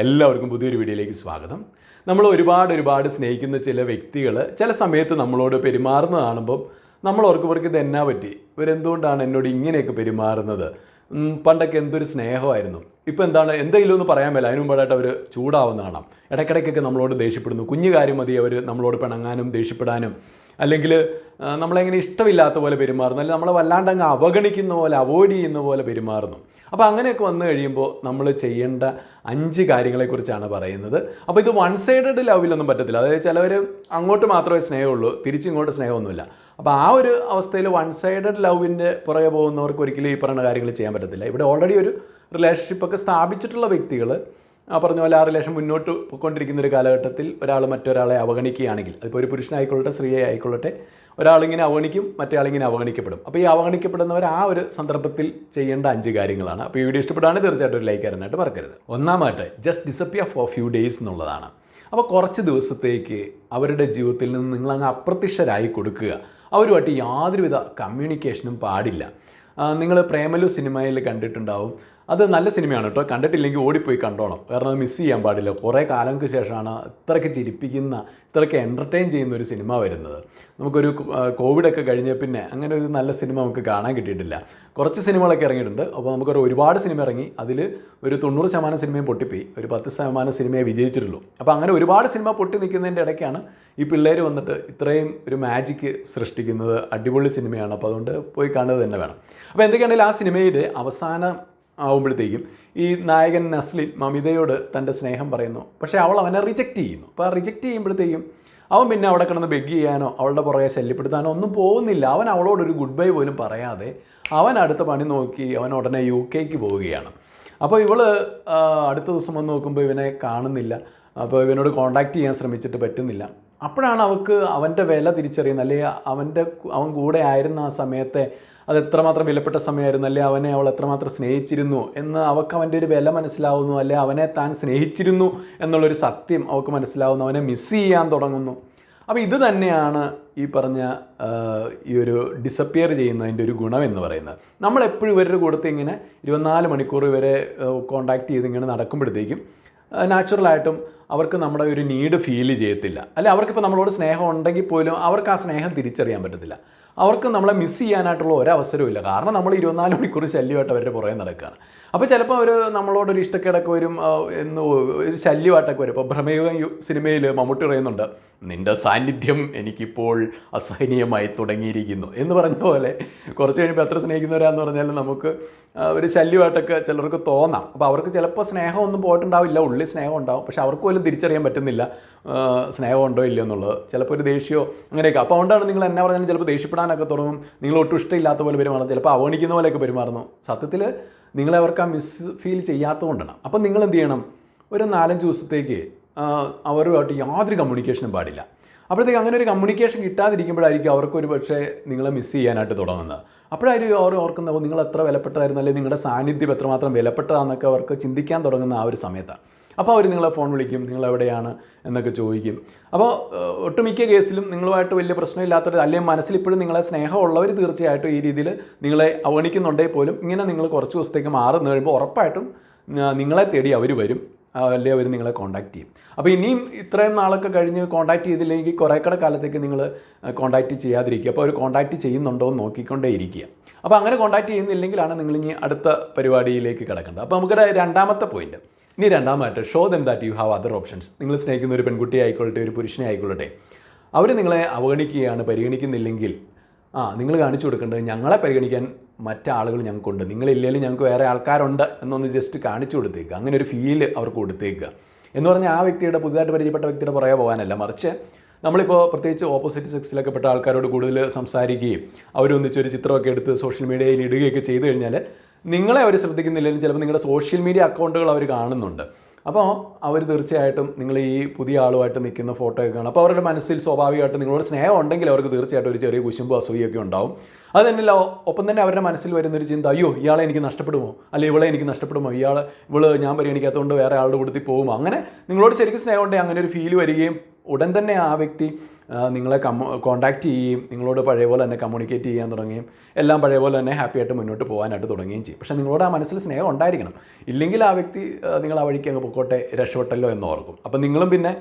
എല്ലാവർക്കും പുതിയൊരു വീഡിയോയിലേക്ക് സ്വാഗതം. നമ്മൾ ഒരുപാട് സ്നേഹിക്കുന്ന ചില വ്യക്തികൾ ചില സമയത്ത് നമ്മളോട് പെരുമാറുന്നത് കാണുമ്പോൾ നമ്മൾ ഓർക്കും ഇത് എന്നാ പറ്റി, ഇവരെന്തുകൊണ്ടാണ് എന്നോട് ഇങ്ങനെയൊക്കെ പെരുമാറുന്നത്, പണ്ടൊക്കെ എന്തൊരു സ്നേഹമായിരുന്നു, ഇപ്പോൾ എന്തെങ്കിലും ഒന്ന് പറയാൻ മേല, അതിന് മുമ്പായിട്ട് അവർ ചൂടാവുന്ന കാണാം. ഇടയ്ക്കിടയ്ക്കൊക്കെ നമ്മളോട് ദേഷ്യപ്പെടുന്നു. കുഞ്ഞു കാര്യം മതി അവർ നമ്മളോട് പിണങ്ങാനും ദേഷ്യപ്പെടാനും, അല്ലെങ്കിൽ നമ്മളെങ്ങനെ ഇഷ്ടമില്ലാത്ത പോലെ പെരുമാറുന്നു, അല്ലെങ്കിൽ നമ്മളെ വല്ലാണ്ട് അങ്ങ് അവഗണിക്കുന്ന പോലെ അവോയ്ഡ് ചെയ്യുന്ന പോലെ പെരുമാറുന്നു. അപ്പോൾ അങ്ങനെയൊക്കെ വന്നു കഴിയുമ്പോൾ നമ്മൾ ചെയ്യേണ്ട 5 കാര്യങ്ങളെക്കുറിച്ചാണ് പറയുന്നത്. അപ്പോൾ ഇത് വൺ സൈഡഡ് ലവിലൊന്നും പറ്റത്തില്ല. അതായത് ചിലവർ അങ്ങോട്ട് മാത്രമേ സ്നേഹമുള്ളൂ, തിരിച്ചിങ്ങോട്ട് സ്നേഹമൊന്നുമില്ല. അപ്പോൾ ആ ഒരു അവസ്ഥയിൽ വൺ സൈഡഡ് ലവിൻ്റെ പുറകെ പോകുന്നവർക്ക് ഒരിക്കലും ഈ പറയുന്ന കാര്യങ്ങൾ ചെയ്യാൻ പറ്റത്തില്ല. ഇവിടെ ഓൾറെഡി ഒരു റിലേഷൻഷിപ്പൊക്കെ സ്ഥാപിച്ചിട്ടുള്ള വ്യക്തികൾ പറഞ്ഞ പോലെ ആ റിലേഷൻ മുന്നോട്ട് പോയിക്കൊണ്ടിരിക്കുന്ന ഒരു കാലഘട്ടത്തിൽ ഒരാൾ മറ്റൊരാളെ അവഗണിക്കുകയാണെങ്കിൽ, അതിപ്പോൾ ഒരു പുരുഷനായിക്കൊള്ളട്ടെ സ്ത്രീയെ ആയിക്കൊള്ളട്ടെ, ഒരാളിങ്ങനെ അവഗണിക്കും, മറ്റേ ആളിങ്ങനെ അവഗണിക്കപ്പെടും. അപ്പോൾ ഈ അവഗണിക്കപ്പെടുന്നവർ ആ ഒരു സന്ദർഭത്തിൽ ചെയ്യേണ്ട 5 കാര്യങ്ങളാണ്. അപ്പോൾ ഈ വീഡിയോ ഇഷ്ടപ്പെടുകയാണെങ്കിൽ തീർച്ചയായിട്ടും ഒരു ലൈക്ക് തരാനായിട്ട് മറക്കരുത്. ഒന്നാമായിട്ട് just disappear for few days എന്നുള്ളതാണ്. അപ്പോൾ കുറച്ച് ദിവസത്തേക്ക് അവരുടെ ജീവിതത്തിൽ നിന്ന് നിങ്ങളങ്ങ് അപ്രത്യക്ഷരായി കൊടുക്കുക. അവരുമായിട്ട് യാതൊരുവിധ കമ്മ്യൂണിക്കേഷനും പാടില്ല. നിങ്ങൾ പ്രേമലു സിനിമയിൽ കണ്ടിട്ടുണ്ടാവും. അത് നല്ല സിനിമയാണ് കേട്ടോ, കണ്ടിട്ടില്ലെങ്കിൽ ഓടിപ്പോയി കണ്ടോണം, കാരണം അത് മിസ് ചെയ്യാൻ പാടില്ല. കുറേ കാലങ്ങൾക്ക് ശേഷമാണ് ഇത്രയ്ക്ക് ചിരിപ്പിക്കുന്ന, ഇത്രയ്ക്ക് എൻ്റർടൈൻ ചെയ്യുന്ന ഒരു സിനിമ വരുന്നത്. നമുക്കൊരു കോവിഡൊക്കെ കഴിഞ്ഞ പിന്നെ അങ്ങനെ ഒരു നല്ല സിനിമ നമുക്ക് കാണാൻ കിട്ടിയിട്ടില്ല. കുറച്ച് സിനിമകളൊക്കെ ഇറങ്ങിയിട്ടുണ്ട്. അപ്പോൾ നമുക്കൊരു ഒരുപാട് സിനിമ ഇറങ്ങി, അതിൽ ഒരു 90% സിനിമയും പൊട്ടിപ്പോയി, ഒരു 10% സിനിമയെ വിജയിച്ചിട്ടുള്ളൂ. അപ്പോൾ അങ്ങനെ ഒരുപാട് സിനിമ പൊട്ടി നിൽക്കുന്നതിൻ്റെ ഇടയ്ക്കാണ് ഈ പിള്ളേർ വന്നിട്ട് ഇത്രയും ഒരു മാജിക്ക് സൃഷ്ടിക്കുന്നത്. അടിപൊളി സിനിമയാണ്. അപ്പോൾ അതുകൊണ്ട് പോയി കാണുന്നത് തന്നെ വേണം. അപ്പോൾ എന്തൊക്കെയാണെങ്കിലും ആ സിനിമയിൽ അവസാനം ആവുമ്പോഴത്തേക്കും ഈ നായകൻ നസ്ലിൻ മമിതയോട് തൻ്റെ സ്നേഹം പറയുന്നു. പക്ഷേ അവൾ അവനെ റിജക്റ്റ് ചെയ്യുന്നു. അപ്പോൾ ആ റിജക്റ്റ് ചെയ്യുമ്പോഴത്തേക്കും അവൻ പിന്നെ അവിടെ കിടന്ന് ബെഗ് ചെയ്യാനോ അവളുടെ പുറകെ ശല്യപ്പെടുത്താനോ ഒന്നും പോകുന്നില്ല. അവൻ അവളോടൊരു ഗുഡ് ബൈ പോലും പറയാതെ അവൻ അടുത്ത പണി നോക്കി അവൻ ഉടനെ UK പോവുകയാണ്. അപ്പോൾ ഇവൾ അടുത്ത ദിവസം വന്ന് നോക്കുമ്പോൾ ഇവനെ കാണുന്നില്ല. അപ്പോൾ ഇവനോട് കോൺടാക്റ്റ് ചെയ്യാൻ ശ്രമിച്ചിട്ട് പറ്റുന്നില്ല. അപ്പോഴാണ് അവൾക്ക് അവൻ്റെ വില തിരിച്ചറിയുന്നത്, അല്ലെങ്കിൽ അവൻ കൂടെ ആയിരുന്ന ആ സമയത്തെ അത് എത്രമാത്രം വിലപ്പെട്ട സമയമായിരുന്നു, അല്ലെ അവനെ അവൾ എത്രമാത്രം സ്നേഹിച്ചിരുന്നു എന്ന് അവൾക്ക് അവൻ്റെ ഒരു വില മനസ്സിലാവുന്നു, അല്ലെ അവനെ താൻ സ്നേഹിച്ചിരുന്നു എന്നുള്ളൊരു സത്യം അവൾക്ക് മനസ്സിലാവുന്നു. അവനെ മിസ് ചെയ്യാൻ തുടങ്ങുന്നു. അപ്പോൾ ഇത് തന്നെയാണ് ഈ പറഞ്ഞ ഈ ഒരു ഡിസപ്പിയർ ചെയ്യുന്നതിൻ്റെ ഒരു ഗുണം എന്ന് പറയുന്നത്. നമ്മളെപ്പോഴും ഇവരുടെ കൂടത്ത് ഇങ്ങനെ 24 മണിക്കൂർ ഇവരെ കോൺടാക്റ്റ് ചെയ്ത് ഇങ്ങനെ നടക്കുമ്പോഴത്തേക്കും നാച്ചുറലായിട്ടും അവർക്ക് നമ്മുടെ ഒരു നീഡ് ഫീൽ ചെയ്യത്തില്ല. അല്ലെ അവർക്കിപ്പോൾ നമ്മളോട് സ്നേഹം ഉണ്ടെങ്കിൽ പോലും അവർക്ക് ആ സ്നേഹം തിരിച്ചറിയാൻ പറ്റത്തില്ല. അവർക്ക് നമ്മളെ മിസ് ചെയ്യാനായിട്ടുള്ള ഒരവസരവും ഇല്ല. കാരണം നമ്മൾ 24 മണിക്കൂർ ശല്യമായിട്ട് അവരുടെ പുറകെ നടക്കുകയാണ്. അപ്പോൾ ചിലപ്പോൾ അവർ നമ്മളോടൊരു ഇഷ്ടക്കേടൊക്കെ വരും, ഒരു ശല്യമായിട്ടൊക്കെ വരും. ഇപ്പോൾ ഭ്രമയുഗം സിനിമയിൽ മമ്മൂട്ടി പറയുന്നുണ്ട്, നിൻ്റെ സാന്നിധ്യം എനിക്കിപ്പോൾ അസഹനീയമായി തുടങ്ങിയിരിക്കുന്നു എന്ന് പറഞ്ഞ പോലെ കുറച്ച് കഴിയുമ്പോൾ എത്ര സ്നേഹിക്കുന്നവരാന്ന് പറഞ്ഞാൽ നമുക്ക് ഒരു ശല്യമായിട്ടൊക്കെ ചിലർക്ക് തോന്നാം. അപ്പോൾ അവർക്ക് ചിലപ്പോൾ സ്നേഹമൊന്നും പോയിട്ടുണ്ടാവില്ല, ഉള്ളിൽ സ്നേഹം ഉണ്ടാവും, പക്ഷെ അവർക്ക് പോലും തിരിച്ചറിയാൻ പറ്റുന്നില്ല സ്നേഹം ഉണ്ടോ ഇല്ലയോ എന്നുള്ളത്. ചിലപ്പോൾ ഒരു ദേഷ്യമോ അങ്ങനെയൊക്കെ. അപ്പോൾ അതുകൊണ്ടാണ് നിങ്ങൾ എന്നാ പറഞ്ഞാലും ചിലപ്പോൾ ദേഷ്യപ്പെടാനൊക്കെ തുടങ്ങും, നിങ്ങൾ ഒട്ടും ഇഷ്ടമില്ലാത്ത പോലെ പെരുമാറും, ചിലപ്പോൾ അവഗണിക്കുന്ന പോലെയൊക്കെ പെരുമാറുന്നു. സത്യത്തിൽ നിങ്ങളെ അവർക്ക് ആ മിസ് ഫീൽ ചെയ്യാത്തതുകൊണ്ടാണ്. അപ്പം നിങ്ങൾ എന്ത് ചെയ്യണം, ഒരു 4-5 ദിവസത്തേക്ക് അവരുമായിട്ട് യാതൊരു കമ്മ്യൂണിക്കേഷനും പാടില്ല. അപ്പോഴത്തേക്ക് അങ്ങനെ ഒരു കമ്മ്യൂണിക്കേഷൻ കിട്ടാതിരിക്കുമ്പോഴായിരിക്കും അവർക്കൊരു പക്ഷേ നിങ്ങളെ മിസ് ചെയ്യാനായിട്ട് തുടങ്ങുന്നത്. അപ്പോഴായിരിക്കും അവർ ഓർക്കുന്നത് നിങ്ങൾ എത്ര വിലപ്പെട്ടതായിരുന്നു, അല്ലെങ്കിൽ നിങ്ങളുടെ സാന്നിധ്യം എത്രമാത്രം വിലപ്പെട്ടതാണെന്നൊക്കെ അവർക്ക് ചിന്തിക്കാൻ തുടങ്ങുന്ന ആ ഒരു സമയത്താണ്. അപ്പോൾ അവർ നിങ്ങളെ ഫോൺ വിളിക്കും, നിങ്ങളെവിടെയാണ് എന്നൊക്കെ ചോദിക്കും. അപ്പോൾ ഒട്ടുമിക്ക കേസിലും നിങ്ങളുമായിട്ട് വലിയ പ്രശ്നമില്ലാത്തവർ, അല്ലെങ്കിൽ മനസ്സിൽ ഇപ്പോഴും നിങ്ങളെ സ്നേഹമുള്ളവർ തീർച്ചയായിട്ടും ഈ രീതിയിൽ നിങ്ങളെ അവഗണിക്കുന്നുണ്ടെങ്കിൽ പോലും ഇങ്ങനെ നിങ്ങൾ കുറച്ച് ദിവസത്തേക്ക് മാറി കഴിയുമ്പോൾ ഉറപ്പായിട്ടും നിങ്ങളെ തേടി അവർ വരും, അല്ലെങ്കിൽ അവർ നിങ്ങളെ കോൺടാക്റ്റ് ചെയ്യും. അപ്പോൾ ഇനിയും ഇത്രയും നാളൊക്കെ കഴിഞ്ഞ് കോൺടാക്റ്റ് ചെയ്തില്ലെങ്കിൽ കുറേക്കടെ കാലത്തേക്ക് നിങ്ങൾ കോൺടാക്റ്റ് ചെയ്യാതിരിക്കുക. അപ്പോൾ അവർ കോൺടാക്റ്റ് ചെയ്യുന്നുണ്ടോ എന്ന് നോക്കിക്കൊണ്ടേ ഇരിക്കുക. അപ്പോൾ അങ്ങനെ കോൺടാക്റ്റ് ചെയ്യുന്നില്ലെങ്കിലാണ് നിങ്ങളിനി അടുത്ത പരിപാടിയിലേക്ക് കിടക്കേണ്ടത്. അപ്പോൾ നമുക്കിടെ രണ്ടാമത്തെ പോയിന്റ്. ഇനി രണ്ടാമതായിട്ട് show them that you have other options. നിങ്ങൾ സ്നേഹിക്കുന്ന ഒരു പെൺകുട്ടിയെ ആയിക്കൊള്ളട്ടെ, ഒരു പുരുഷനെ ആയിക്കൊള്ളട്ടെ, അവർ നിങ്ങളെ അവഗണിക്കുകയാണ്, പരിഗണിക്കുന്നില്ലെങ്കിൽ നിങ്ങൾ കാണിച്ചു കൊടുക്കേണ്ടത് ഞങ്ങളെ പരിഗണിക്കാൻ മറ്റാളുകൾ ഞങ്ങൾക്കുണ്ട്, നിങ്ങളില്ലെങ്കിലും ഞങ്ങൾക്ക് വേറെ ആൾക്കാരുണ്ട് എന്നൊന്ന് ജസ്റ്റ് കാണിച്ചു കൊടുത്തേക്കുക. അങ്ങനെ ഒരു ഫീൽ അവർക്ക് കൊടുത്തേക്കുക. എന്ന് പറഞ്ഞാൽ ആ വ്യക്തിയുടെ പുതുതായിട്ട് പരിചയപ്പെട്ട വ്യക്തിയുടെ പുറകെ പോകാനല്ല, മറിച്ച് നമ്മളിപ്പോൾ പ്രത്യേകിച്ച് ഓപ്പോസിറ്റ് സെക്സിലൊക്കെ പെട്ട ആൾക്കാരോട് കൂടുതൽ സംസാരിക്കുകയും അവരൊന്നിച്ചൊരു ചിത്രമൊക്കെ എടുത്ത് സോഷ്യൽ മീഡിയയിൽ ഇടുകയൊക്കെ ചെയ്തു കഴിഞ്ഞാൽ നിങ്ങളെ അവർ ശ്രദ്ധിക്കുന്നില്ലെങ്കിലും ചിലപ്പോൾ നിങ്ങളുടെ സോഷ്യൽ മീഡിയ അക്കൗണ്ടുകൾ അവർ കാണുന്നുണ്ട്. അപ്പോൾ അവർ തീർച്ചയായിട്ടും നിങ്ങൾ ഈ പുതിയ ആളുമായിട്ട് നിൽക്കുന്ന ഫോട്ടോ ഒക്കെ കാണും. അപ്പോൾ അവരുടെ മനസ്സിൽ സ്വാഭാവികമായിട്ടും നിങ്ങളോട് സ്നേഹം ഉണ്ടെങ്കിൽ അവർക്ക് തീർച്ചയായിട്ടും ഒരു ചെറിയ കുശുമ്പോ അസൂയൊക്കെ ഉണ്ടാവും. അത് തന്നെയല്ല, ഒപ്പം തന്നെ അവരുടെ മനസ്സിൽ വരുന്നൊരു ചിന്ത, അയ്യോ ഇയാളെ എനിക്ക് നഷ്ടപ്പെടുമോ, അല്ലെങ്കിൽ ഇവളെ എനിക്ക് നഷ്ടപ്പെടുമോ, ഇവള് ഞാൻ പരിഗണിക്കാത്തതുകൊണ്ട് വേറെ ആളുടെ കൂട്ടത്തിൽ പോകുമോ. അങ്ങനെ നിങ്ങളോട് ശരിക്കും സ്നേഹം ഉണ്ടെങ്കിൽ അങ്ങനെ ഒരു ഫീൽ വരികയും ഉടൻ തന്നെ ആ വ്യക്തി നിങ്ങളെ കോൺടാക്റ്റ് ചെയ്യുകയും നിങ്ങളോട് പഴയ പോലെ തന്നെ കമ്മ്യൂണിക്കേറ്റ് ചെയ്യാൻ തുടങ്ങുകയും എല്ലാം പഴയ പോലെ തന്നെ ഹാപ്പി ആയിട്ട് മുന്നോട്ട് പോകാനായിട്ട് തുടങ്ങുകയും ചെയ്യും. പക്ഷേ നിങ്ങളോട് ആ മനസ്സിൽ സ്നേഹം ഉണ്ടായിരിക്കണം. ഇല്ലെങ്കിൽ ആ വ്യക്തി നിങ്ങൾ ആ വഴിക്ക് അങ്ങ് പൊക്കോട്ടെ, രക്ഷപ്പെട്ടല്ലോ എന്ന് ഓർക്കും. അപ്പം നിങ്ങളും പിന്നെ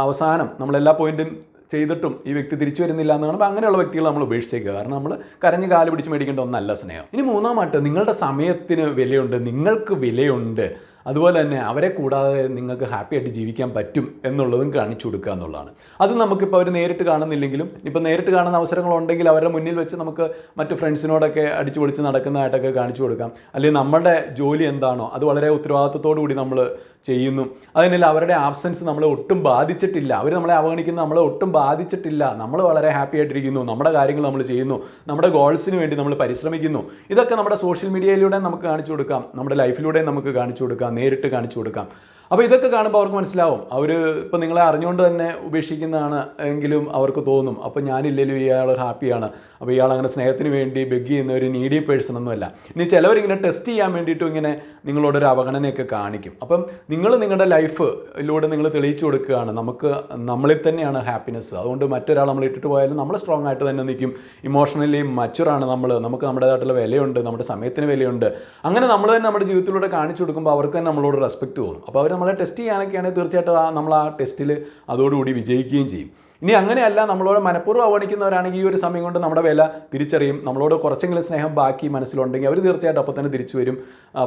അവസാനം നമ്മളെല്ലാ പോയിൻറ്റും ചെയ്തിട്ടും ഈ വ്യക്തി തിരിച്ചു വരുന്നില്ല എന്ന് കാണുമ്പോൾ അങ്ങനെയുള്ള വ്യക്തികൾ നമ്മൾ ഉപേക്ഷിച്ചേക്കുക. കാരണം നമ്മൾ കരഞ്ഞ് കാല് പിടിച്ച് മേടിക്കേണ്ട ഒന്നല്ല സ്നേഹം. ഇനി മൂന്നാമായിട്ട് നിങ്ങളുടെ സമയത്തിന് വിലയുണ്ട്, നിങ്ങൾക്ക് വിലയുണ്ട്, അതുപോലെ തന്നെ അവരെ കൂടാതെ നിങ്ങൾക്ക് ഹാപ്പി ആയിട്ട് ജീവിക്കാൻ പറ്റും എന്നുള്ളതും കാണിച്ചു കൊടുക്കുക എന്നുള്ളതാണ്. അത് നമുക്കിപ്പോൾ അവർ നേരിട്ട് കാണുന്നില്ലെങ്കിലും ഇപ്പോൾ നേരിട്ട് കാണുന്ന അവസരങ്ങളുണ്ടെങ്കിൽ അവരുടെ മുന്നിൽ വെച്ച് നമുക്ക് മറ്റ് ഫ്രണ്ട്സിനോടൊക്കെ അടിച്ചു പൊളിച്ച് നടക്കുന്നതായിട്ടൊക്കെ കാണിച്ചു കൊടുക്കാം. അല്ലെങ്കിൽ നമ്മുടെ ജോലി എന്താണോ അത് വളരെ ഉത്തരവാദിത്വത്തോടു കൂടി നമ്മൾ ചെയ്യുന്നു. അതിനല്ല അവരുടെ ആബ്സെൻസ് നമ്മളെ ഒട്ടും ബാധിച്ചിട്ടില്ല, അവർ നമ്മളെ അവഗണിക്കുന്ന നമ്മളെ ഒട്ടും ബാധിച്ചിട്ടില്ല, നമ്മൾ വളരെ ഹാപ്പി ആയിട്ടിരിക്കുന്നു, നമ്മുടെ കാര്യങ്ങൾ നമ്മൾ ചെയ്യുന്നു, നമ്മുടെ ഗോൾസിന് വേണ്ടി നമ്മൾ പരിശ്രമിക്കുന്നു. ഇതൊക്കെ നമ്മുടെ സോഷ്യൽ മീഡിയയിലൂടെ നമുക്ക് കാണിച്ചു കൊടുക്കാം, നമ്മുടെ ലൈഫിലൂടെ നമുക്ക് കാണിച്ചു കൊടുക്കാം, നേരിട്ട് കാണിച്ചു കൊടുക്കാം. അപ്പോൾ ഇതൊക്കെ കാണുമ്പോൾ അവർക്ക് മനസ്സിലാവും, അവർ ഇപ്പോൾ നിങ്ങളെ അറിഞ്ഞുകൊണ്ട് തന്നെ ഉപേക്ഷിക്കുന്നതാണ് എങ്കിലും അവർക്ക് തോന്നും അപ്പോൾ ഞാനില്ലെങ്കിലും ഇയാൾ ഹാപ്പിയാണ്, അപ്പോൾ ഇയാൾ അങ്ങനെ സ്നേഹത്തിന് വേണ്ടി ബെഗ് ചെയ്യുന്ന ഒരു നീഡി പേഴ്സൺ ഒന്നുമല്ല. ഇനി ചിലവരിങ്ങനെ ടെസ്റ്റ് ചെയ്യാൻ വേണ്ടിയിട്ടും ഇങ്ങനെ നിങ്ങളോടൊരു അവഗണനയൊക്കെ കാണിക്കും. അപ്പം നിങ്ങൾ നിങ്ങളുടെ ലൈഫിലൂടെ നിങ്ങൾ തെളിയിച്ചു കൊടുക്കുകയാണ് നമുക്ക് നമ്മളിൽ തന്നെയാണ് ഹാപ്പിനെസ്. അതുകൊണ്ട് മറ്റൊരാൾ നമ്മൾ ഇട്ടിട്ട് പോയാലും നമ്മൾ സ്ട്രോങ് ആയിട്ട് തന്നെ നിൽക്കും, ഇമോഷണലി മച്ചുറാണ് നമുക്ക് നമ്മുടേതായിട്ടുള്ള വിലയുണ്ട്, നമ്മുടെ സമയത്തിന് വിലയുണ്ട്. അങ്ങനെ നമ്മൾ തന്നെ നമ്മുടെ ജീവിതത്തിലൂടെ കാണിച്ചു കൊടുക്കുമ്പോൾ അവർക്ക് തന്നെ നമ്മളോട് റെസ്പെക്റ്റ് തോന്നും. അപ്പോൾ അവർ നമ്മളെ ടെസ്റ്റ് ചെയ്യാനൊക്കെയാണെങ്കിൽ തീർച്ചയായിട്ടും നമ്മൾ ആ ടെസ്റ്റിൽ അതോടുകൂടി വിജയിക്കുകയും ചെയ്യും. ഇനി അങ്ങനെയല്ല, നമ്മളോട് മനഃപൂർവ്വം അവഗണിക്കുന്നവരാണെങ്കിൽ ഈ ഒരു സമയം കൊണ്ട് നമ്മുടെ വില തിരിച്ചറിയും. നമ്മളോട് കുറച്ചെങ്കിലും സ്നേഹം ബാക്കി മനസ്സിലുണ്ടെങ്കിൽ അവർ തീർച്ചയായിട്ടും അപ്പോൾ തന്നെ തിരിച്ചു വരും.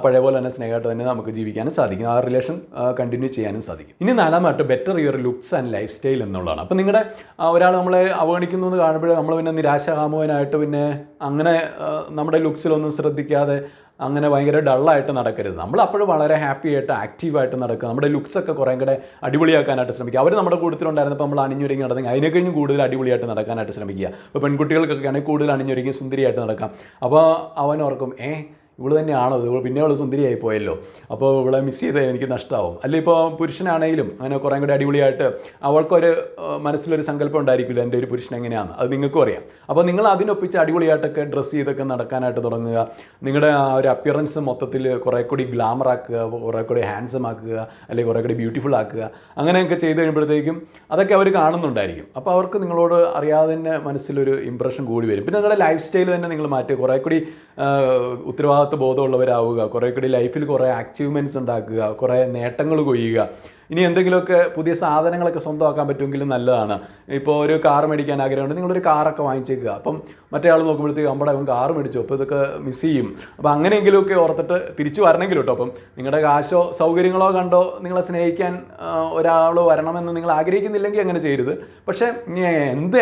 പഴയ പോലെ തന്നെ സ്നേഹമായിട്ട് തന്നെ നമുക്ക് ജീവിക്കാനും സാധിക്കും, ആ റിലേഷൻ കണ്ടിന്യൂ ചെയ്യാനും സാധിക്കും. ഇനി നാലാമായിട്ട് better your looks and lifestyle എന്നുള്ളതാണ്. അപ്പോൾ നിങ്ങളുടെ ഒരാൾ നമ്മളെ അവഗണിക്കുന്നു എന്ന് കാണുമ്പോൾ നമ്മൾ പിന്നെ നിരാശാകാമുകനായിട്ട് പിന്നെ അങ്ങനെ നമ്മുടെ ലുക്സിലൊന്നും ശ്രദ്ധിക്കാതെ അങ്ങനെ ഭയങ്കര ഡള്ളായിട്ട് നടക്കരുത്. നമ്മൾ അപ്പോഴും വളരെ ഹാപ്പി ആയിട്ട് ആക്റ്റീവായിട്ട് നടക്കുക, നമ്മുടെ ലുക്സൊക്കെ കുറേ കൂടെ അടിപൊളിയാക്കാനായിട്ട് ശ്രമിക്കുക. അവർ നമ്മുടെ കൂട്ടത്തിലുണ്ടായിരുന്നപ്പോൾ നമ്മൾ അണിഞ്ഞൊരുങ്ങി നടന്നെങ്കിൽ അതിനേക്കഴിഞ്ഞും കൂടുതൽ അടിപൊളിയായിട്ട് നടക്കാനായിട്ട് ശ്രമിക്കുക. ഇപ്പോൾ പെൺകുട്ടികൾക്കൊക്കെ ആണെങ്കിൽ കൂടുതൽ അണിഞ്ഞൊരുങ്ങി സുന്ദരിയായിട്ട് നടക്കാം. അപ്പോൾ അവൻ ഓർക്കും ഇവള് തന്നെയാണോ ഇത്, പിന്നെ അവൾ സുന്ദരിയായി പോയല്ലോ, അപ്പോൾ ഇവളെ മിസ് ചെയ്ത് എനിക്ക് നഷ്ടമാവും. അല്ലെങ്കിൽ ഇപ്പോൾ പുരുഷനാണെങ്കിലും അങ്ങനെ കുറേ കൂടി അടിപൊളിയായിട്ട് അവൾക്കൊരു മനസ്സിലൊരു സങ്കല്പം ഉണ്ടായിരിക്കില്ല എൻ്റെ ഒരു പുരുഷൻ എങ്ങനെയാണ്, അത് നിങ്ങൾക്കും അറിയാം. അപ്പോൾ നിങ്ങൾ അതിനൊപ്പിച്ച് അടിപൊളിയായിട്ടൊക്കെ ഡ്രസ്സ് ചെയ്തൊക്കെ നടക്കാനായിട്ട് തുടങ്ങുക. നിങ്ങളുടെ ആ ഒരു അപ്പിയറൻസ് മൊത്തത്തിൽ കുറേ കൂടി ഗ്ലാമർ ആക്കുക, കുറേ കൂടി ഹാൻസം ആക്കുക, അല്ലെങ്കിൽ കുറേ കൂടി ബ്യൂട്ടിഫുൾ ആക്കുക. അങ്ങനെയൊക്കെ ചെയ്ത് കഴിയുമ്പോഴത്തേക്കും അതൊക്കെ അവർ കാണുന്നുണ്ടായിരിക്കും. അപ്പോൾ അവർക്ക് നിങ്ങളോട് അറിയാതെ തന്നെ മനസ്സിലൊരു ഇമ്പ്രഷൻ കൂടി വരും. പിന്നെ നിങ്ങളുടെ ലൈഫ് സ്റ്റൈൽ തന്നെ നിങ്ങൾ മാറ്റുക, കുറേ കൂടി ഉത്തരവാദിത്വ ബോധമുള്ളവരാവുക, കുറേ കൂടി ലൈഫിൽ കുറേ അച്ചീവ്മെൻറ്റ്സ് ഉണ്ടാക്കുക, കുറേ നേട്ടങ്ങൾ കൊയ്യുക. ഇനി എന്തെങ്കിലുമൊക്കെ പുതിയ സാധനങ്ങളൊക്കെ സ്വന്തമാക്കാൻ പറ്റുമെങ്കിലും നല്ലതാണ്. ഇപ്പോൾ ഒരു കാർ മേടിക്കാൻ ആഗ്രഹമുണ്ട്, നിങ്ങളൊരു കാറൊക്കെ വാങ്ങിച്ചേക്കുക. അപ്പം മറ്റേ ആൾ നോക്കുമ്പോഴത്തേക്ക് നമ്മുടെ അവൻ കാർ മേടിച്ചു, അപ്പോൾ ഇതൊക്കെ മിസ് ചെയ്യും. അപ്പോൾ അങ്ങനെയെങ്കിലുമൊക്കെ ഓർത്തിട്ട് തിരിച്ചു വരണമെങ്കിലും കേട്ടോ. അപ്പം നിങ്ങളുടെ കാശോ സൗകര്യങ്ങളോ കണ്ടോ നിങ്ങളെ സ്നേഹിക്കാൻ ഒരാൾ വരണമെന്ന് നിങ്ങൾ ആഗ്രഹിക്കുന്നില്ലെങ്കിൽ അങ്ങനെ ചെയ്യരുത്. പക്ഷേ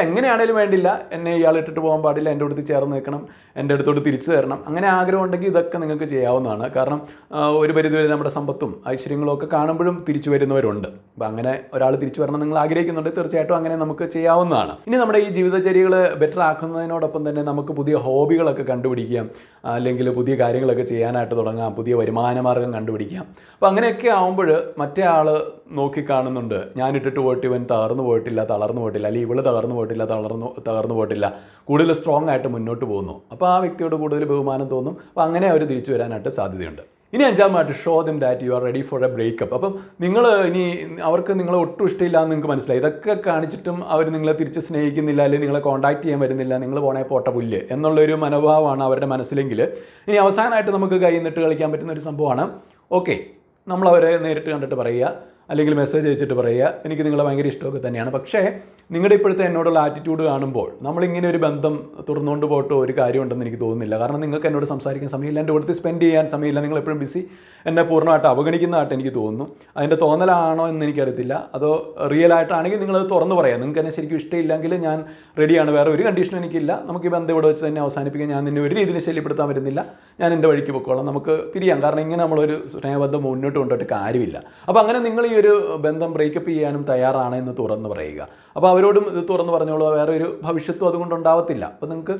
എങ്ങനെയാണേലും വേണ്ടില്ല, എന്നെ ഇയാൾ ഇട്ടിട്ട് പോകാൻ പാടില്ല, എൻ്റെ അടുത്ത് ചേർന്ന് നിൽക്കണം, എൻ്റെ അടുത്തോട്ട് തിരിച്ചു തരണം, അങ്ങനെ ആഗ്രഹം ഉണ്ടെങ്കിൽ ഇതൊക്കെ നിങ്ങൾക്ക് ചെയ്യാവുന്നതാണ്. കാരണം ഒരു പരിധിവരെ നമ്മുടെ സമ്പത്തും ഐശ്വര്യങ്ങളും ഒക്കെ കാണുമ്പോഴും തിരിച്ചു വരുന്നവരുണ്ട്. അപ്പോൾ അങ്ങനെ ഒരാൾ തിരിച്ചു വരണം നിങ്ങൾ ആഗ്രഹിക്കുന്നുണ്ടെങ്കിൽ തീർച്ചയായിട്ടും അങ്ങനെ നമുക്ക് ചെയ്യാവുന്നതാണ്. ഇനി നമ്മുടെ ഈ ജീവിതചര്യകൾ ബെറ്റർ ആക്കുന്നതിനോടൊപ്പം തന്നെ നമുക്ക് പുതിയ ഹോബികളൊക്കെ കണ്ടുപിടിക്കാം, അല്ലെങ്കിൽ പുതിയ കാര്യങ്ങളൊക്കെ ചെയ്യാനായിട്ട് തുടങ്ങാം, പുതിയ വരുമാന മാർഗം കണ്ടുപിടിക്കാം. അപ്പോൾ അങ്ങനെയൊക്കെ ആകുമ്പോൾ മറ്റേ ആൾ നോക്കിക്കാണുന്നുണ്ട്, ഞാനിട്ടിട്ട് പോയിട്ട് ഇവൻ തളർന്നു പോയിട്ടില്ല, അല്ലെങ്കിൽ ഇവള് തകർന്നു പോയിട്ടില്ല, കൂടുതൽ സ്ട്രോങ് ആയിട്ട് മുന്നോട്ട് പോകുന്നു. അപ്പോൾ ആ വ്യക്തിയോട് കൂടുതൽ ബഹുമാനം തോന്നും. അപ്പോൾ അങ്ങനെ അവർ തിരിച്ചു വരാനായിട്ട് സാധ്യതയുണ്ട്. ഇനി അഞ്ചാമതായിട്ട് show them that you are ready for a breakup. അപ്പം നിങ്ങൾ അവർക്ക് നിങ്ങളെ ഒട്ടും ഇഷ്ടമില്ല എന്ന് നിങ്ങൾക്ക് മനസ്സിലായി, ഇതൊക്കെ കാണിച്ചിട്ടും അവർ നിങ്ങളെ തിരിച്ച് സ്നേഹിക്കുന്നില്ല, അല്ലെങ്കിൽ നിങ്ങളെ കോൺടാക്ട് ചെയ്യാൻ വരുന്നില്ല, നിങ്ങൾ പോണേ പോട്ട പുല്ല് എന്നുള്ളൊരു മനോഭാവമാണ് അവരുടെ മനസ്സിലെങ്കിൽ, ഇനി അവസാനമായിട്ട് നമുക്ക് കൈ നിട്ട് കളിക്കാൻ പറ്റുന്ന ഒരു സംഭവമാണ്, ഓക്കെ നമ്മളവരെ നേരിട്ട് കണ്ടിട്ട് പറയുക, അല്ലെങ്കിൽ മെസ്സേജ് അയച്ചിട്ട് പറയുക, എനിക്ക് നിങ്ങളെ ഭയങ്കര ഇഷ്ടമൊക്കെ തന്നെയാണ്, പക്ഷേ നിങ്ങളുടെ ഇപ്പോഴത്തെ എന്നോടുള്ള ആറ്റിറ്റ്യൂഡ് കാണുമ്പോൾ നമ്മളിങ്ങനെ ഒരു ബന്ധം തുറന്നുകൊണ്ട് പോയിട്ട് ഒരു കാര്യമുണ്ടെന്ന് എനിക്ക് തോന്നുന്നില്ല. കാരണം നിങ്ങൾക്ക് എന്നോട് സംസാരിക്കാൻ സമയമില്ല, എൻ്റെ അടുത്ത് സ്പെൻഡ് ചെയ്യാൻ സമയമില്ല, നിങ്ങൾ എപ്പോഴും ബിസി, എന്നെ പൂർണ്ണമായിട്ട് അവഗണിക്കുന്നതായിട്ട് എനിക്ക് തോന്നുന്നു. അതിൻ്റെ തോന്നലാണോ എന്ന് എനിക്കറിയത്തില്ല, അതോ റിയൽ ആയിട്ടാണെങ്കിൽ നിങ്ങളത് തുറന്നു പറയാം. നിങ്ങൾക്ക് എന്നെ ശരിക്കും ഇഷ്ടമില്ലെങ്കിൽ ഞാൻ റെഡിയാണ്, വേറെ ഒരു കണ്ടീഷനും എനിക്കില്ല, നമുക്ക് ഈ ബന്ധം ഇവിടെ വെച്ച് തന്നെ അവസാനിപ്പിക്കാൻ, ഞാൻ നിന്നെ ഒരു രീതിയിൽ ശല്യപ്പെടുത്താൻ വരുന്നില്ല, ഞാൻ എൻ്റെ വഴിക്ക് പൊക്കോളാം, നമുക്ക് പിരിയാം. കാരണം ഇങ്ങനെ നമ്മളൊരു സ്നേഹബന്ധം മുന്നോട്ട് കൊണ്ടുപോയിട്ട് കാര്യമില്ല. അപ്പോൾ അങ്ങനെ നിങ്ങൾ ഈ ഒരു ബന്ധം ബ്രേക്കപ്പ് ചെയ്യാനും തയ്യാറാണ് എന്ന് തുറന്ന് പറയുക. അപ്പോൾ അവരോടും ഇത് തുറന്ന് പറഞ്ഞോളൂ, വേറെ ഒരു ഭവിഷ്യത്തും അതുകൊണ്ട് ഉണ്ടാവത്തില്ല. അപ്പോൾ നിങ്ങൾക്ക്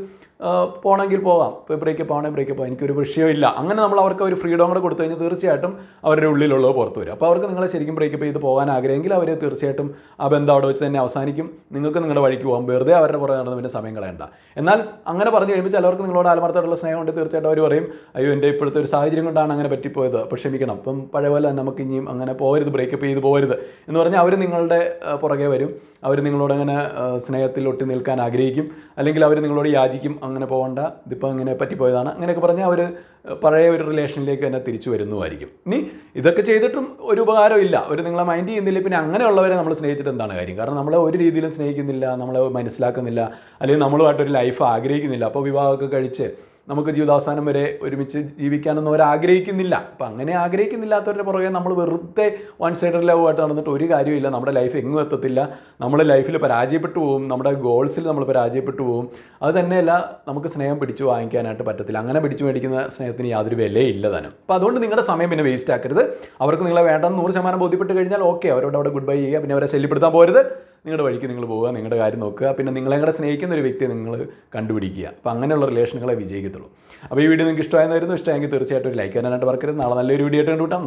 പോകണമെങ്കിൽ പോകാം, ഇപ്പോൾ ബ്രേക്കപ്പ് ആണെങ്കിൽ ബ്രേക്കപ്പ്, എനിക്കൊരു വിഷയമില്ല. അങ്ങനെ നമ്മൾ അവർക്ക് ഒരു ഫ്രീഡം കൂടെ കൊടുത്തു കഴിഞ്ഞാൽ തീർച്ചയായിട്ടും അവരുടെ ഉള്ളിലുള്ളത് പുറത്തു വരും. അപ്പോൾ അവർക്ക് നിങ്ങളെ ശരിക്കും ബ്രേക്കപ്പ് ചെയ്ത് പോകാൻ ആഗ്രഹമെങ്കിൽ അവർ തീർച്ചയായിട്ടും ആ ബന്ധം അവിടെ വെച്ച് തന്നെ അവസാനിക്കും. നിങ്ങൾക്ക് നിങ്ങളുടെ വഴിക്ക് പോകാം, വെറുതെ അവരുടെ പുറകെ നടന്ന് പിന്നെ സമയം കളയണ്ട. എന്നാൽ അങ്ങനെ പറഞ്ഞു കഴിയുമ്പോൾ ചിലവർക്ക് നിങ്ങളോട് ആത്മാർത്ഥമായിട്ടുള്ള സ്നേഹമുണ്ട്, തീർച്ചയായിട്ടും അവർ പറയും, അയ്യോ എൻ്റെ ഇപ്പോഴത്തെ ഒരു സാഹചര്യം കൊണ്ടാണ് അങ്ങനെ പറ്റിപ്പോയത്, അപ്പോൾ ക്ഷമിക്കണം, അപ്പം പഴയ പോലെ നമുക്ക് ഇനിയും അങ്ങനെ പോകരുത്, ബ്രേക്കപ്പ് ബ്രേക്കപ്പ് ചെയ്ത് പോകരുത് എന്ന് പറഞ്ഞാൽ അവർ നിങ്ങളുടെ പുറകെ വരും, അവർ നിങ്ങളോട് അങ്ങനെ സ്നേഹത്തിൽ ഒട്ടി നിൽക്കാൻ ആഗ്രഹിക്കും, അല്ലെങ്കിൽ അവർ നിങ്ങളോട് യാചിക്കും അങ്ങനെ പോകണ്ട, ഇതിപ്പോൾ അങ്ങനെ പറ്റിപ്പോയതാണ് അങ്ങനെയൊക്കെ പറഞ്ഞാൽ അവർ പഴയ ഒരു റിലേഷനിലേക്ക് തന്നെ തിരിച്ചു വരുന്നതായിരിക്കും. ഇനി ഇതൊക്കെ ചെയ്തിട്ടും ഒരു ഉപകാരമില്ല, അവർ നിങ്ങളെ മൈൻഡ് ചെയ്യുന്നില്ല, പിന്നെ അങ്ങനെയുള്ളവരെ നമ്മൾ സ്നേഹിച്ചിട്ട് എന്താണ് കാര്യം? കാരണം നമ്മളെ ഒരു രീതിയിലും സ്നേഹിക്കുന്നില്ല, നമ്മളെ മനസ്സിലാക്കുന്നില്ല, അല്ലെങ്കിൽ നമ്മളുമായിട്ടൊരു ലൈഫ് ആഗ്രഹിക്കുന്നില്ല. അപ്പോൾ വിവാഹമൊക്കെ കഴിച്ച് നമുക്ക് ജീവിതാവസാനം വരെ ഒരുമിച്ച് ജീവിക്കാനൊന്നും അവർ ആഗ്രഹിക്കുന്നില്ല. അപ്പം അങ്ങനെ ആഗ്രഹിക്കുന്നില്ലാത്തവരുടെ പുറകെ നമ്മൾ വെറുതെ വൺ സൈഡർ ലവ് ആയിട്ട് നടന്നിട്ട് ഒരു കാര്യമില്ല. നമ്മുടെ ലൈഫ് എങ്ങും എത്തത്തില്ല, നമ്മൾ ലൈഫിൽ പരാജയപ്പെട്ടു പോകും, നമ്മുടെ ഗോൾസിൽ നമ്മൾ പരാജയപ്പെട്ടു പോകും. അത് തന്നെയല്ല, നമുക്ക് സ്നേഹം പിടിച്ചു വാങ്ങിക്കാനായിട്ട് പറ്റത്തില്ല. അങ്ങനെ പിടിച്ചു മേടിക്കുന്ന സ്നേഹത്തിന് യാതൊരു വിലയില്ല താനും. അപ്പോൾ അതുകൊണ്ട് നിങ്ങളുടെ സമയം പിന്നെ വേസ്റ്റ് ആക്കരുത്. അവർക്ക് നിങ്ങളെ വേണ്ടെന്ന് 100% ബോധ്യപ്പെട്ട് കഴിഞ്ഞാൽ ഓക്കെ, അവരോട് അവിടെ ഗുഡ് ബൈ ചെയ്യുക, പിന്നെ അവരെ ശല്യപ്പെടുത്താൻ പോരുത്. നിങ്ങളുടെ വഴിക്ക് നിങ്ങൾ പോവുക, നിങ്ങളുടെ കാര്യം നോക്കുക, പിന്നെ നിങ്ങളെ കൂടെ സ്നേഹിക്കുന്ന ഒരു വ്യക്തിയെ നിങ്ങൾ കണ്ടുപിടിക്കുക. അപ്പോൾ അങ്ങനെയുള്ള റിലേഷനുകളെ വിജയിക്കത്തുള്ളൂ. അപ്പോൾ ഈ വീഡിയോ നിങ്ങൾക്ക് ഇഷ്ടമായെന്നായിരുന്നു. ഇഷ്ടമെങ്കിൽ തീർച്ചയായിട്ടും ഒരു ലൈക്ക് ചെയ്യാനായിട്ട് മറക്കരുത്. നാളെ നല്ലൊരു വീഡിയോ ആയിട്ട് കണ്ടുകൂട്ടാം.